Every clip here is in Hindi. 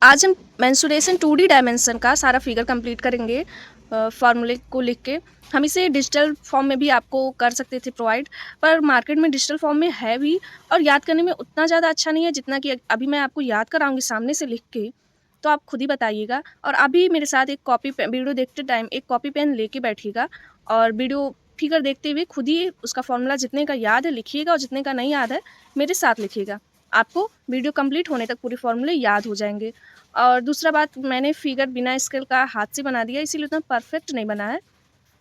आज हम मेंसुरेशन 2D डायमेंशन का सारा फिगर कंप्लीट करेंगे फार्मूले को लिख के। हम इसे डिजिटल फॉर्म में भी आपको कर सकते थे प्रोवाइड, पर मार्केट में डिजिटल फॉर्म में है भी और याद करने में उतना ज़्यादा अच्छा नहीं है जितना कि अभी मैं आपको याद कराऊंगी सामने से लिख के। तो आप खुद ही बताइएगा। और अभी मेरे साथ एक कॉपी वीडियो देखते टाइम एक कॉपी पेन लेके बैठिएगा और वीडियो फिगर देखते हुए खुद ही उसका फॉर्मूला जितने का याद है लिखिएगा और जितने का नहीं याद है मेरे साथ लिखिएगा। आपको वीडियो कंप्लीट होने तक पूरे फॉर्मूले याद हो जाएंगे। और दूसरा बात, मैंने फिगर बिना स्केल का हाथ से बना दिया, इसीलिए उतना परफेक्ट नहीं बना है।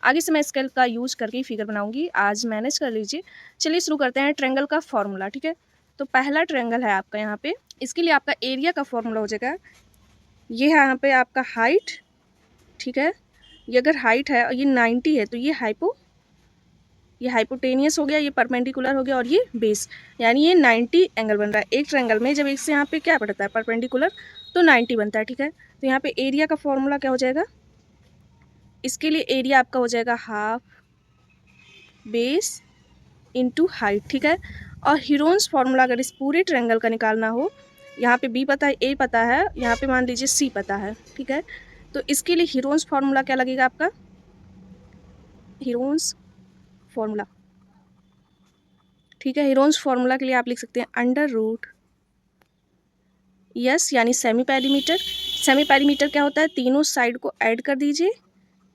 आगे से मैं स्केल का यूज करके ही फिगर बनाऊंगी, आज मैनेज कर लीजिए। चलिए शुरू करते हैं ट्रायंगल का फॉर्मूला। ठीक है, तो पहला ट्रायंगल है आपका यहाँ पे। इसके लिए आपका एरिया का फॉर्मूला हो जाएगा, ये है यहाँ पे आपका हाइट। ठीक है, ये अगर हाइट है और ये 90 है तो ये हाइपोटेनियस हो गया, ये परपेंडिकुलर हो गया और ये बेस, यानी ये 90 एंगल बन रहा है। एक ट्रायंगल में जब एक से यहाँ पे क्या पड़ता है परपेंडिकुलर, तो 90 बनता है। ठीक है, तो यहाँ पे एरिया का फॉर्मूला क्या हो जाएगा, इसके लिए एरिया आपका हो जाएगा हाफ बेस इंटू हाइट। ठीक है, और हीरोन्स फॉर्मूला अगर इस पूरे ट्रायंगल का निकालना हो, यहाँ पे बी पता है, ए पता है, यहाँ पे मान लीजिए सी पता है। ठीक है, तो इसके लिए हीरोन्स फॉर्मूला क्या लगेगा आपका, हीरोन्स फॉर्मूला। ठीक है, हीरोन्स फॉर्मूला के लिए आप लिख सकते हैं अंडर रूट यस, यानी सेमी पेरीमीटर। सेमी पेरीमीटर क्या होता है, तीनों साइड को ऐड कर दीजिए,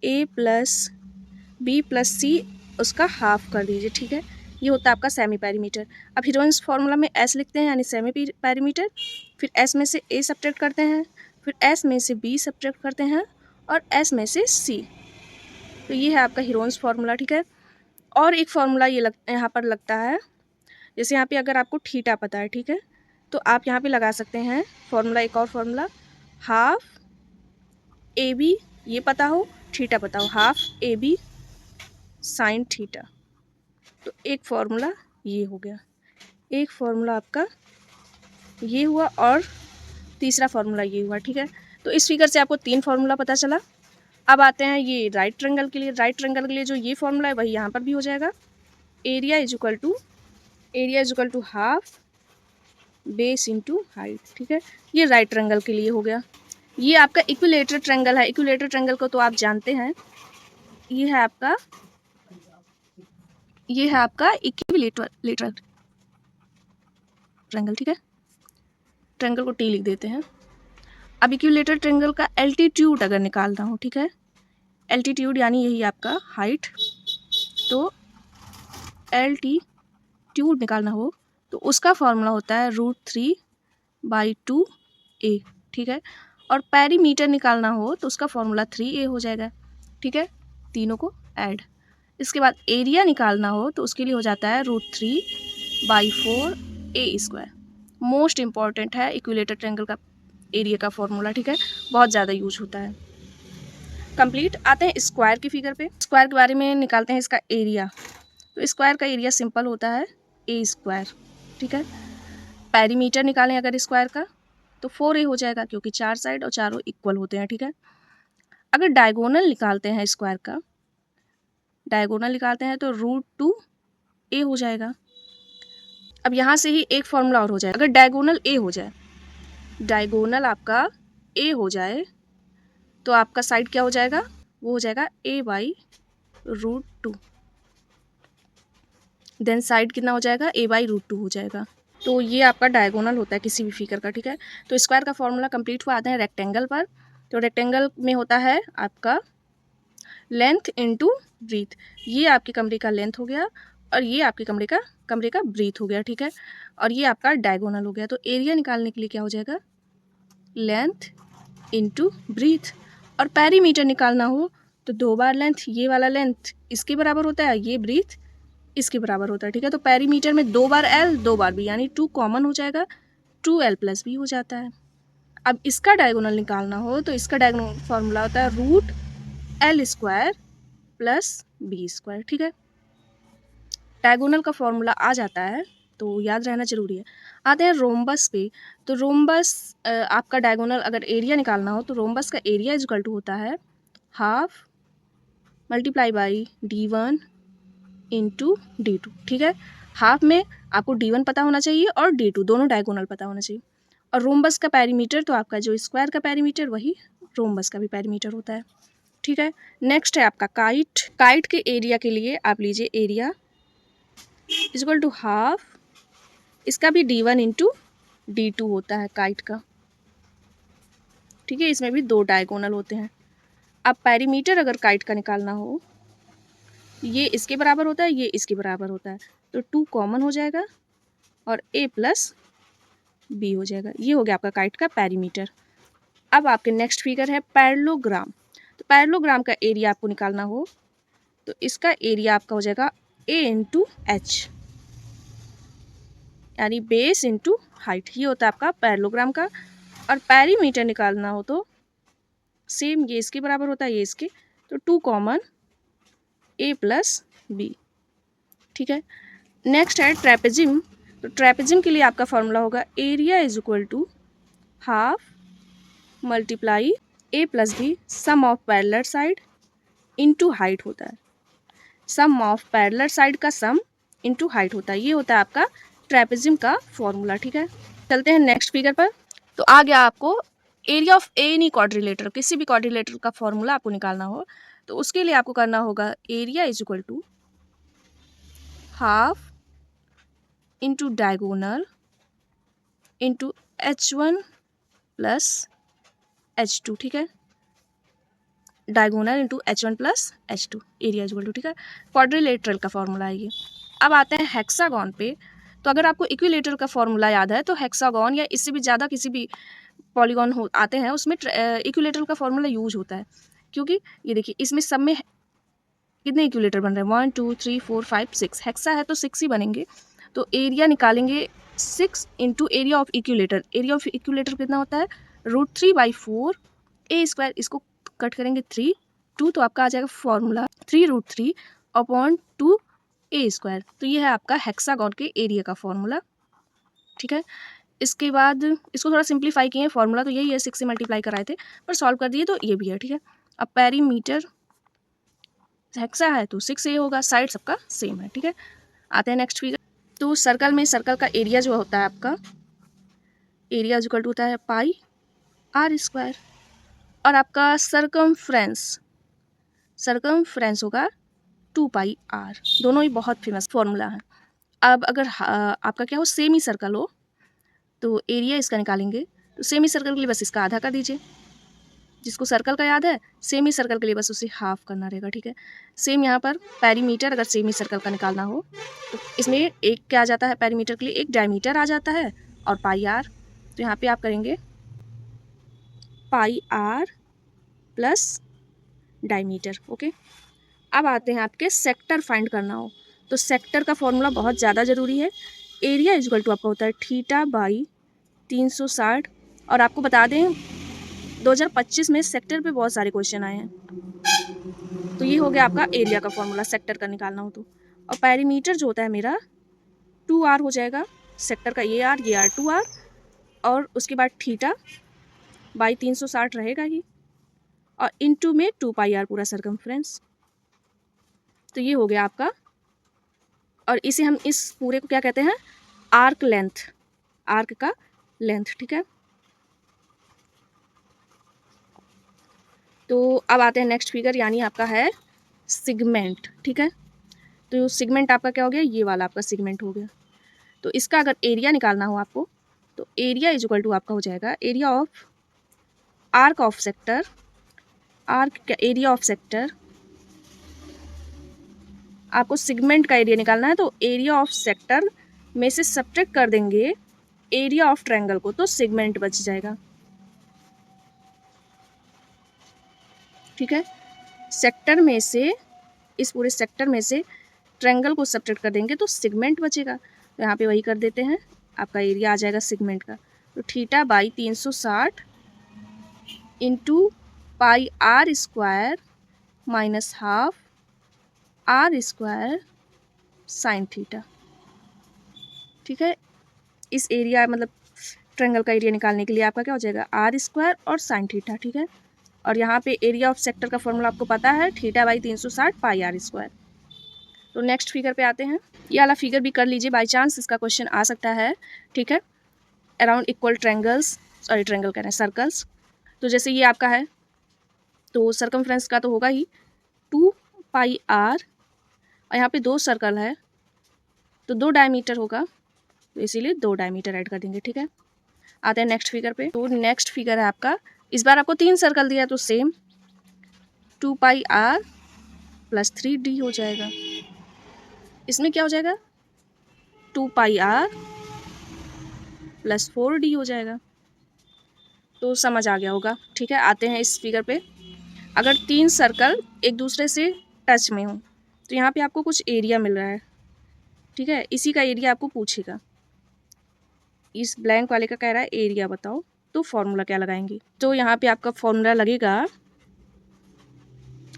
ए प्लस बी प्लस सी उसका हाफ कर दीजिए। ठीक है, ये होता है आपका सेमी पेरीमीटर। अब हीरोइंस फार्मूला में एस लिखते हैं यानी सेमी पेरीमीटर, फिर एस में से ए सब्ट्रैक्ट करते हैं, फिर एस में से बी सब्ट्रैक्ट करते हैं और एस में से सी। तो ये है आपका हीरोइंस फार्मूला। ठीक है, और एक फार्मूला ये यहाँ पर लगता है, जैसे यहाँ पे अगर आपको थीटा पता है, ठीक है, तो आप यहाँ पे लगा सकते हैं फॉर्मूला, एक और फॉर्मूला, हाफ ए बी, ये पता हो, थीटा पता हो, half a b sine theta. तो एक फॉर्मूला ये हो गया, एक फॉर्मूला आपका ये हुआ और तीसरा फॉर्मूला ये हुआ। ठीक है, तो इस फिगर से आपको 3 फॉर्मूला पता चला। अब आते हैं ये राइट ट्रायंगल के लिए। राइट ट्रायंगल के लिए जो ये फॉर्मूला है वही यहाँ पर भी हो जाएगा, area is equal to half base into height. ठीक है, ये राइट ट्रायंगल के लिए हो गया। ये आपका इक्विलेटरल ट्रायंगल है, इक्विलेटरल ट्रायंगल को तो आप जानते हैं, ये है आपका इक्विलेटरल ट्रायंगल। ठीक है, ट्रायंगल को टी लिख देते हैं। अब इक्विलेटरल ट्रायंगल का एल्टीट्यूड अगर निकालना हो, ठीक है, एल्टीट्यूड यानी यही आपका हाइट, तो एल्टीट्यूड निकालना हो तो उसका फॉर्मूला होता है √3/2a। ठीक है, और पेरीमीटर निकालना हो तो उसका फॉर्मूला 3a हो जाएगा। ठीक है, तीनों को ऐड। इसके बाद एरिया निकालना हो तो उसके लिए हो जाता है √3/4a²। मोस्ट इंपॉर्टेंट है इक्विलेटरल ट्रायंगल का एरिया का फॉर्मूला। ठीक है, बहुत ज़्यादा यूज होता है। कंप्लीट। आते हैं स्क्वायर की फिगर पे। स्क्वायर के बारे में निकालते हैं इसका एरिया। तो स्क्वायर का एरिया सिंपल होता है a²। ठीक है, पेरीमीटर निकालें अगर स्क्वायर का तो 4a हो जाएगा, क्योंकि 4 साइड और चारों इक्वल होते हैं। ठीक है, अगर डायगोनल निकालते हैं स्क्वायर का, डायगोनल निकालते हैं तो √2a हो जाएगा। अब यहाँ से ही एक फॉर्मूला और हो जाए, अगर डायगोनल a हो जाए, डायगोनल आपका a हो जाए तो आपका साइड क्या हो जाएगा, वो हो जाएगा a/√2। देन साइड कितना हो जाएगा, a/√2 हो जाएगा। तो ये आपका डायगोनल होता है किसी भी फिगर का। ठीक है, तो स्क्वायर का फॉर्मूला कंप्लीट हुआ। आते हैं रेक्टेंगल पर। तो रेक्टेंगल में होता है आपका लेंथ इनटू ब्रीथ। ये आपके कमरे का लेंथ हो गया और ये आपके कमरे का ब्रीथ हो गया। ठीक है, और ये आपका डायगोनल हो गया। तो एरिया निकालने के लिए क्या हो जाएगा, लेंथ इनटू ब्रीथ। और पेरीमीटर निकालना हो तो 2 बार लेंथ, ये वाला लेंथ इसके बराबर होता है, ये ब्रीथ इसके बराबर होता है। ठीक है, तो पेरीमीटर में 2 बार l 2 बार b, यानी 2 कॉमन हो जाएगा, 2l + b हो जाता है। अब इसका डायगोनल निकालना हो तो इसका डायगोनल फॉर्मूला होता है √l² + b²। ठीक है, डायगोनल का फॉर्मूला आ जाता है तो याद रहना जरूरी है। आते हैं रोम्बस पे। तो रोम्बस आपका डायगोनल अगर एरिया निकालना हो तो रोम्बस का एरिया इज इक्वल टू होता है हाफ × d1 × d2। ठीक है, हाफ में आपको d1 पता होना चाहिए और d2 दोनों डायगोनल पता होना चाहिए। और रोम्बस का पेरीमीटर तो आपका जो स्क्वायर का पेरीमीटर वही रोम्बस का भी पेरीमीटर होता है, ठीक है। नेक्स्ट है आपका काइट। काइट के एरिया के लिए आप लीजिए area is equal to half, इसका भी d1 इंटू d2 होता है काइट का, ठीक है। इसमें भी 2 डायगोनल होते हैं। अब पेरीमीटर अगर काइट का निकालना हो, ये इसके बराबर होता है, ये इसके बराबर होता है, तो 2 कॉमन हो जाएगा और a प्लस b हो जाएगा। ये हो गया आपका काइट का पेरीमीटर। अब आपके नेक्स्ट फिगर है पैरेललोग्राम। तो पैरेललोग्राम का एरिया आपको निकालना हो तो इसका एरिया आपका हो जाएगा a इंटू एच, यानी बेस इंटू हाइट। ये होता है आपका पैरेललोग्राम का। और पेरीमीटर निकालना हो तो सेम, ये इसके बराबर होता है, ये इसके, तो 2 कॉमन a प्लस b, ठीक है। नेक्स्ट है ट्रेपेजिम। तो ट्रेपेजिम के लिए आपका फॉर्मूला होगा area is equal to half multiply a plus b sum of parallel side into height होता है। सम ऑफ पैरेलल साइड का सम इंटू हाइट होता है। ये होता है आपका ट्रेपेजिम का फॉर्मूला, ठीक है। चलते हैं नेक्स्ट फिगर पर। तो आ गया आपको एरिया ऑफ एनी क्वाड्रिलेटर। किसी भी क्वाड्रिलेटर का फॉर्मूला आपको निकालना हो तो उसके लिए आपको करना होगा area is equal to half into diagonal into h1 plus h2, ठीक है। Diagonal into h1 plus h2, area is equal to, ठीक है। क्वाड्रिलेटरल का फॉर्मूला है ये। अब आते हैं हेक्सागन पे। तो अगर आपको इक्विलेटरल का फॉर्मूला याद है तो हेक्सागन या इससे भी ज़्यादा किसी भी पॉलीगॉन हो आते हैं उसमें इक्विलेटरल का फॉर्मूला यूज होता है, क्योंकि ये देखिए इसमें सब में कितने इक्विलेटर बन रहे हैं, 1 2 3 4 5 6, हेक्सा है तो 6 ही बनेंगे। तो एरिया निकालेंगे 6 into area of equilateral. Area of equilateral कितना होता है, √3/4 a स्क्वायर, इसको कट करेंगे 3 2, तो आपका आ जाएगा फॉर्मूला 3√3/2 a स्क्वायर। तो ये है आपका हेक्सागन के एरिया का फॉर्मूला, ठीक है। इसके बाद इसको थोड़ा सिंप्लीफाई किए, फॉर्मूला तो यही है, 6 से मल्टीप्लाई कराए थे पर सॉल्व कर दिए तो ये भी है, ठीक है। अब पेरीमीटर हेक्सा है तो 6a होगा, साइड सबका सेम है, ठीक है। आते हैं नेक्स्ट फिगर। तो सर्कल में सर्कल का एरिया जो होता है आपका, एरिया इक्वल टू होता है पाई r स्क्वायर, और आपका सरकमफ्रेंस होगा 2 पाई r। दोनों ही बहुत फेमस फॉर्मूला है। अब अगर आपका क्या हो, सेमी सर्कल हो तो एरिया इसका निकालेंगे, तो सेमी सर्कल के लिए बस इसका आधा कर दीजिए। जिसको सर्कल का याद है, सेमी सर्कल के लिए बस उसे हाफ करना रहेगा, ठीक है। सेम यहाँ पर पेरीमीटर अगर सेमी सर्कल का निकालना हो तो इसमें एक क्या आ जाता है, पेरीमीटर के लिए एक डायमीटर आ जाता है और पाई r। तो यहाँ पे आप करेंगे पाई r प्लस डायमीटर, ओके। अब आते हैं आपके सेक्टर फाइंड करना हो तो सेक्टर का फॉर्मूला बहुत ज़्यादा ज़रूरी है। एरिया इक्वल टू आपका होता है θ/360। और आपको बता दें 2025 में सेक्टर पे बहुत सारे क्वेश्चन आए हैं, तो ये हो गया आपका एरिया का फॉर्मूला सेक्टर का निकालना हो तो। और पेरीमीटर जो होता है मेरा 2r हो जाएगा, सेक्टर का ये r 2r, और उसके बाद θ/360 रहेगा ही, और इनटू में 2 पाई r पूरा सरकमफ्रेंस। तो ये हो गया आपका, और इसे हम इस पूरे को क्या कहते हैं, आर्क लेंथ, आर्क का लेंथ, ठीक है। तो अब आते हैं नेक्स्ट फिगर, यानी आपका है सिगमेंट, ठीक है। तो सिगमेंट आपका क्या हो गया, ये वाला आपका सिगमेंट हो गया। तो इसका अगर एरिया निकालना हो आपको तो एरिया इज इक्वल टू आपका हो जाएगा area of arc of sector, arc का एरिया ऑफ सेक्टर। आपको सिगमेंट का एरिया निकालना है तो एरिया ऑफ सेक्टर में से सब्ट्रैक्ट कर देंगे एरिया ऑफ ट्रायंगल को, तो सिगमेंट बच जाएगा, ठीक है। सेक्टर में से, इस पूरे सेक्टर में से ट्रायंगल को सब्ट्रैक्ट कर देंगे तो सिगमेंट बचेगा। तो यहाँ पे वही कर देते हैं, आपका एरिया आ जाएगा सिगमेंट का, तो θ/360 into pi r square minus half r square sine theta, ठीक है। इस एरिया मतलब ट्रायंगल का एरिया निकालने के लिए आपका क्या हो जाएगा, r स्क्वायर और साइन थीटा, ठीक है। और यहाँ पे एरिया ऑफ सेक्टर का फॉर्मूला आपको पता है, θ/360 पाई r स्क्वायर। तो नेक्स्ट फिगर पे आते हैं। ये वाला फिगर भी कर लीजिए, बाय चांस इसका क्वेश्चन आ सकता है, ठीक है। Around equal triangles, sorry triangle कह रहे हैं सर्कल्स। तो जैसे ये आपका है तो सर्कमफ्रेंस का तो होगा ही 2 पाई r, और यहाँ पे 2 सर्कल है तो 2 डायमीटर होगा, तो इसीलिए 2 डायमीटर ऐड कर देंगे। ठीक है, आते हैं नेक्स्ट फिगर पे। तो नेक्स्ट फिगर है आपका, इस बार आपको 3 सर्कल दिया तो सेम 2 पाई r प्लस 3d हो जाएगा। इसमें क्या हो जाएगा 2 पाई r प्लस 4d हो जाएगा। तो समझ आ गया होगा। ठीक है, आते हैं इस फिगर पे। अगर 3 सर्कल एक दूसरे से टच में हो तो यहाँ पे आपको कुछ एरिया मिल रहा है। ठीक है, इसी का एरिया आपको पूछेगा। इस ब्लैंक वाले का कह रहा है एरिया बताओ, तो फॉर्मूला क्या लगाएंगे। तो यहाँ पे आपका फॉर्मूला लगेगा,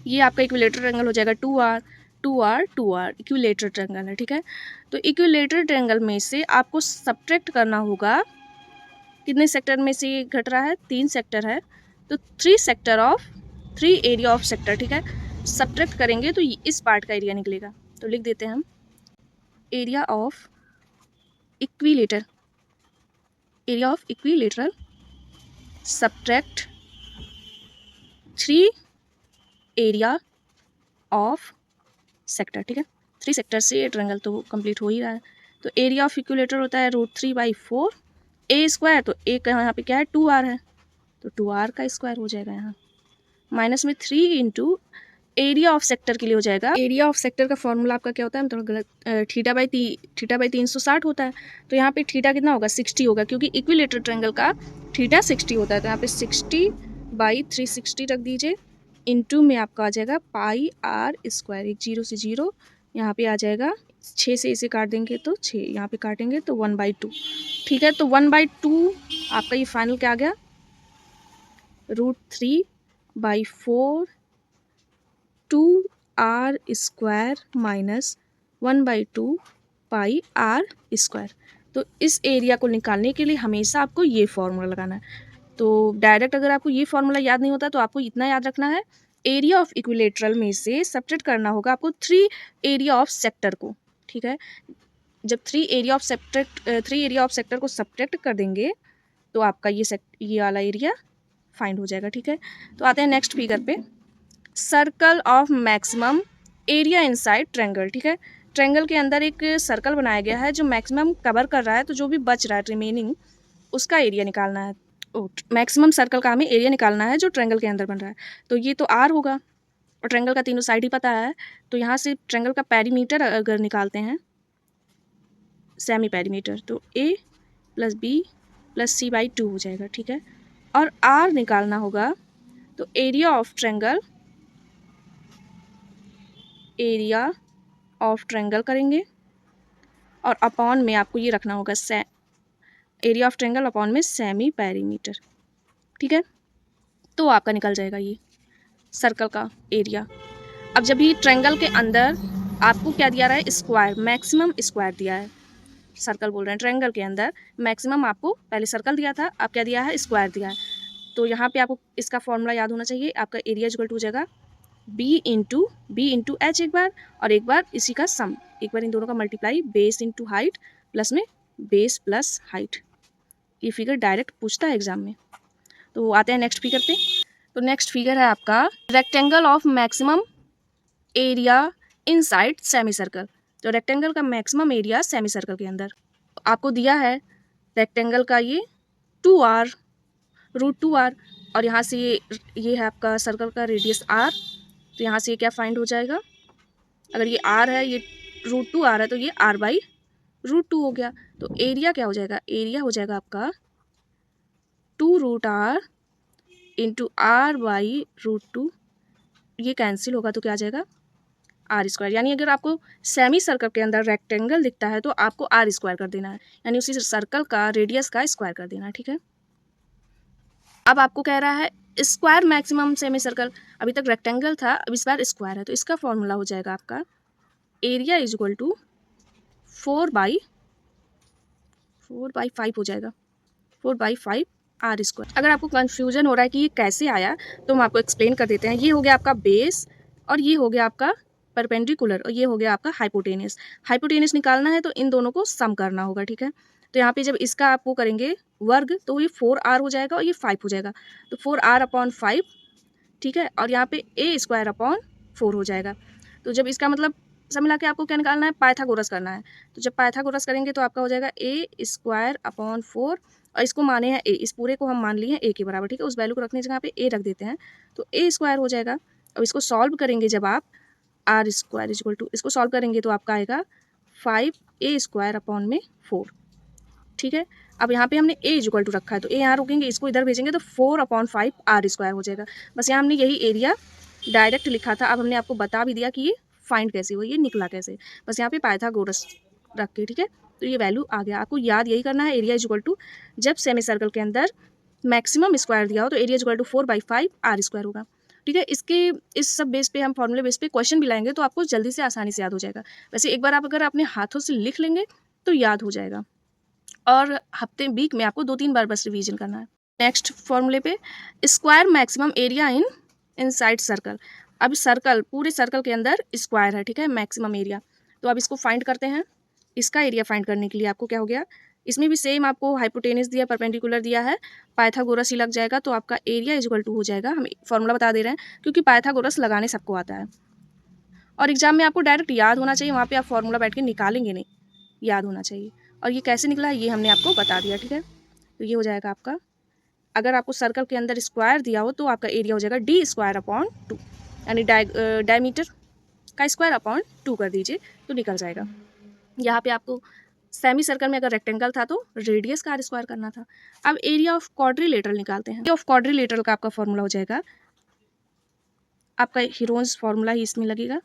ये आपका इक्विलेटरल ट्रायंगल हो जाएगा 2r 2r 2r, equilateral triangle है। ठीक है, तो इक्विलेटरल ट्रायंगल में से आपको सब्ट्रैक्ट करना होगा, कितने सेक्टर में से ये घट रहा है, 3 सेक्टर है, तो 3 एरिया ऑफ सेक्टर। ठीक है, सब्ट्रैक्ट करेंगे तो इस पार्ट का एरिया निकलेगा। तो लिख देते हैं हम area of equilateral subtract 3 area of sector. ठीक है, 3 सेक्टर से ये ट्रायंगल तो कंप्लीट हो ही रहा है। तो एरिया ऑफ इक्विलेटर होता है √3/4 a स्क्वायर, तो a का यहाँ पे क्या है 2r है, तो 2r का स्क्वायर हो जाएगा यहाँ, माइनस में 3 इंटू एरिया ऑफ सेक्टर के लिए हो जाएगा। एरिया ऑफ सेक्टर का फॉर्मूला आपका क्या होता है, मतलब गलत, θ/360 होता है। तो यहाँ पे थीटा कितना होगा 60 होगा, क्योंकि इक्विलेटरल ट्रायंगल का थीटा 60 होता है। तो यहाँ पे 60/360 रख दीजिए, इंटू में आपका आ जाएगा πr², एक 0 से 0 यहाँ पे आ जाएगा, 6 से इसे काट देंगे तो 6, यहाँ पे काटेंगे तो 1/2। ठीक है, तो 1/2 आपका ये फाइनल क्या आ गया, √3/4 2r² माइनस 1/2 πr²। तो इस एरिया को निकालने के लिए हमेशा आपको ये फॉर्मूला लगाना है। तो डायरेक्ट अगर आपको ये फॉर्मूला याद नहीं होता तो आपको इतना याद रखना है, एरिया ऑफ इक्विलेटरल में से सब्ट्रैक्ट करना होगा आपको 3 एरिया ऑफ सेक्टर को। ठीक है, जब 3 एरिया ऑफ सेक्टर को सब्ट्रैक्ट कर देंगे तो आपका ये वाला एरिया फाइंड हो जाएगा। ठीक है, तो आते हैं नेक्स्ट फिगर पे, circle of maximum area inside triangle. ठीक है, ट्रायंगल के अंदर एक सर्कल बनाया गया है जो मैक्सिमम कवर कर रहा है, तो जो भी बच रहा है रिमेनिंग उसका एरिया निकालना है। मैक्सिमम सर्कल का हमें एरिया निकालना है जो ट्रायंगल के अंदर बन रहा है। तो ये तो r होगा, और ट्रायंगल का तीनों साइड ही पता है, तो यहाँ से ट्रायंगल का पेरीमीटर अगर निकालते हैं, सेमी पेरीमीटर, तो a + b + c/2 हो जाएगा। ठीक है, और r निकालना होगा, तो एरिया ऑफ ट्रायंगल करेंगे, और अपॉन में आपको ये रखना होगा एरिया ऑफ ट्रायंगल अपॉन में सेमी पेरीमीटर। ठीक है, तो आपका निकल जाएगा ये सर्कल का एरिया। अब जब ये ट्रायंगल के अंदर आपको क्या दिया रहा है, स्क्वायर, मैक्सिमम स्क्वायर दिया है, सर्कल बोल रहे हैं, ट्रायंगल के अंदर मैक्सिमम आपको पहले सर्कल दिया था, अब क्या दिया है, स्क्वायर दिया है। तो यहाँ पे आपको इसका फॉर्मूला याद होना चाहिए, आपका एरिया इक्वल टू हो जाएगा b इंटू h एक बार, और एक बार इसी का सम, एक बार इन दोनों का multiply, base into height plus में बेस प्लस हाइट। ये फिगर डायरेक्ट पूछता है एग्जाम में। तो आते हैं नेक्स्ट फिगर पे। तो नेक्स्ट फिगर है आपका rectangle of maximum area inside semi circle. तो रेक्टेंगल का मैक्सिमम एरिया सेमी सर्कल के अंदर आपको दिया है, रेक्टेंगल का ये 2r √2r, और यहाँ से ये है आपका सर्कल का रेडियस r, तो यहाँ से ये क्या फाइंड हो जाएगा, अगर ये r है, ये √2r है, तो ये r/√2 हो गया। तो एरिया क्या हो जाएगा, एरिया हो जाएगा आपका 2√r इंटू r/√2, ये कैंसिल होगा तो क्या आ जाएगा r²। यानी अगर आपको सेमी सर्कल के अंदर रेक्टेंगल दिखता है तो आपको r² कर देना है, यानी उसी सर्कल का रेडियस का स्क्वायर कर देना है। ठीक है, अब आपको कह रहा है स्क्वायर मैक्सिमम सेमी सर्कल, अभी तक रेक्टेंगल था, अब इस बार स्क्वायर है, तो इसका फॉर्मूला हो जाएगा आपका एरिया इक्वल टू 4/5 हो जाएगा, 4/5 r²। अगर आपको कंफ्यूजन हो रहा है कि ये कैसे आया तो हम आपको एक्सप्लेन कर देते हैं। ये हो गया आपका बेस, और ये हो गया आपका परपेंडिकुलर, और ये हो गया आपका हाइपोटेनियस। हाइपोटेनियस निकालना है तो इन दोनों को सम करना होगा। ठीक है, तो यहाँ पे जब इसका आप वो करेंगे वर्ग तो ये 4r हो जाएगा और ये 5 हो जाएगा, तो 4r/5, ठीक है। और यहाँ पे a² / 4 हो जाएगा। तो जब इसका मतलब सब मिला के आपको क्या निकालना है, पाइथागोरस करना है। तो जब पाइथागोरस करेंगे तो आपका हो जाएगा a² / 4 और इसको माने हैं a, इस पूरे को हम मान लिए a के बराबर, ठीक है। उस वैल्यू को रखने की जगह पे a रख देते हैं, तो a² हो जाएगा। अब इसको सॉल्व करेंगे जब आप r² इसको सॉल्व करेंगे तो आपका आएगा 5a² / 4, ठीक है। अब यहाँ पे हमने a रखा है तो a यहाँ रोकेंगे, इसको इधर भेजेंगे तो 4/5 r² हो जाएगा। बस यहाँ हमने यही एरिया डायरेक्ट लिखा था। अब हमने आपको बता भी दिया कि ये फाइंड कैसे हुआ, ये निकला कैसे, बस यहाँ पे पाइथागोरस रख के, ठीक है। तो ये वैल्यू आ गया। आपको याद यही करना है, एरिया जब सेमी सर्कल के अंदर मैक्सिमम स्क्वायर दिया हो तो एरिया 4/5 r² होगा, ठीक है। इस सब बेस पे हम फॉर्मूले बेस पे क्वेश्चन भी लाएंगे तो आपको जल्दी से आसानी से याद हो जाएगा। वैसे एक बार आप अगर अपने हाथों से लिख लेंगे तो याद हो जाएगा, और हफ्ते वीक में आपको 2-3 बार बस रिवीजन करना है। नेक्स्ट फॉर्मूले पे, square maximum area inside circle. अब सर्कल, पूरे सर्कल के अंदर स्क्वायर है, ठीक है, मैक्सिमम एरिया। तो अब इसको फाइंड करते हैं। इसका एरिया फाइंड करने के लिए आपको क्या हो गया, इसमें भी सेम आपको हाइपोटेनस दिया, परपेंडिकुलर दिया है, पाइथागोरस ही लग जाएगा। तो आपका एरिया हो जाएगा, हम फॉर्मूला बता दे रहे हैं क्योंकि पाइथागोरस लगाने सबको आता है और एग्जाम में आपको डायरेक्ट याद होना चाहिए, वहाँ पे आप फॉर्मूला बैठ के निकालेंगे नहीं, याद होना चाहिए। और ये कैसे निकला है ये हमने आपको बता दिया, ठीक है। तो ये हो जाएगा आपका, अगर आपको सर्कल के अंदर स्क्वायर दिया हो तो आपका एरिया हो जाएगा d²/2, यानी डायमीटर का स्क्वायर/2 कर दीजिए तो निकल जाएगा। यहाँ पे आपको सेमी सर्कल में अगर रेक्टेंगल था तो रेडियस का r² करना था। अब एरिया ऑफ क्वाड्रिलेटरल निकालते हैं। एरिया ऑफ क्वाड्रिलेटरल का आपका फॉर्मूला हो जाएगा, आपका हीरोन्स फॉर्मूला ही इसमें लगेगा।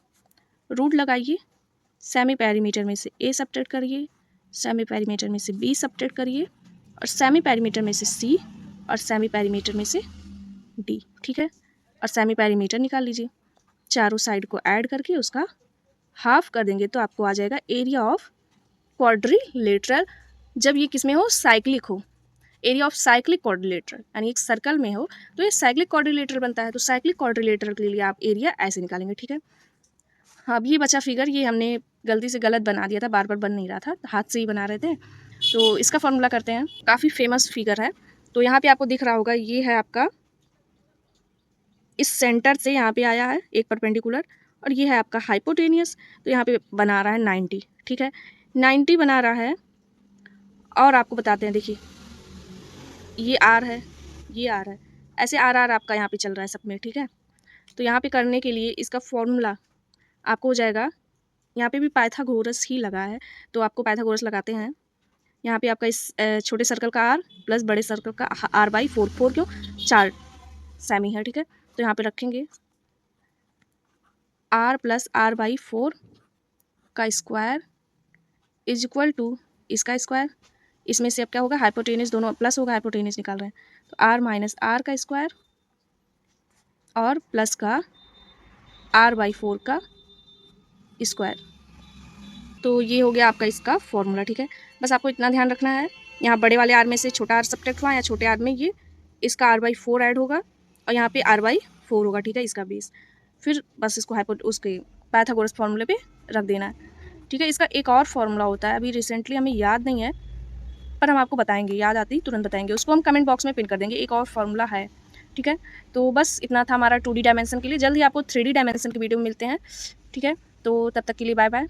रूट लगाइए, सेमी पेरीमीटर में से a सब्ट्रैक्ट करिए, सेमी पेरीमीटर में से b सब्ट्रैक्ट करिए, और सेमी पेरीमीटर में से c, और सेमी पेरीमीटर में से d, ठीक है। और सेमी पेरीमीटर निकाल लीजिए, चारों साइड को ऐड करके उसका हाफ कर देंगे तो आपको आ जाएगा एरिया ऑफ क्वाड्रिलेटरल। जब ये किस में हो, साइक्लिक हो, एरिया ऑफ साइक्लिक क्वाड्रिलेटरल, यानी एक सर्कल में हो तो ये साइक्लिक क्वाड्रिलेटरल बनता है। तो साइक्लिक क्वाड्रिलेटरल के लिए आप एरिया ऐसे निकालेंगे, ठीक है। अब ये बचा फिगर, ये हमने गलती से गलत बना दिया था, बार बार बन नहीं रहा था, हाथ से ही बना रहे थे। तो इसका फॉर्मूला करते हैं, काफ़ी फेमस फिगर है। तो यहाँ पे आपको दिख रहा होगा, ये है आपका, इस सेंटर से यहाँ पे आया है एक परपेंडिकुलर, और ये है आपका हाइपोटेनियस। तो यहाँ पे बना रहा है 90, ठीक है, 90 बना रहा है। और आपको बताते हैं, देखिए ये आर है, ये आर है, ऐसे आर आर आपका यहाँ पे चल रहा है सब में, ठीक है। तो यहाँ पे करने के लिए इसका फॉर्मूला आपको हो जाएगा, यहाँ पे भी पाइथागोरस ही लगा है तो आपको पाइथागोरस लगाते हैं। यहाँ पे आपका इस छोटे सर्कल का r प्लस बड़े सर्कल का r/4, 4 क्यों, 4 सेमी है, ठीक है। तो यहाँ पे रखेंगे r + r/4 का स्क्वायर इज इक्वल टू इसका स्क्वायर, इसमें से अब क्या होगा, हाइपोटेनस दोनों प्लस होगा, हाइपोटेनस निकाल रहे हैं तो r - r का स्क्वायर और प्लस का r/4 का स्क्वायर। तो ये हो गया आपका इसका फॉर्मूला, ठीक है। बस आपको इतना ध्यान रखना है, यहाँ बड़े वाले r में से छोटा r सब्ट्रैक्ट हुआ, या छोटे r में ये इसका r/4 ऐड होगा और यहाँ पे r/4 होगा, ठीक है, इसका बेस। फिर बस इसको उसके पाइथागोरस फॉर्मूले पे रख देना है, ठीक है। इसका एक और फॉर्मूला होता है, अभी रिसेंटली हमें याद नहीं है पर हम आपको बताएंगे, याद आती ही तुरंत बताएंगे, उसको हम कमेंट बॉक्स में पिन कर देंगे। एक और फॉर्मूला है, ठीक है। तो बस इतना था हमारा 2D डायमेंशन के लिए। जल्द ही आपको 3D डायमेंशन की वीडियो में मिलते हैं, ठीक है। तो तब तक के लिए बाय बाय।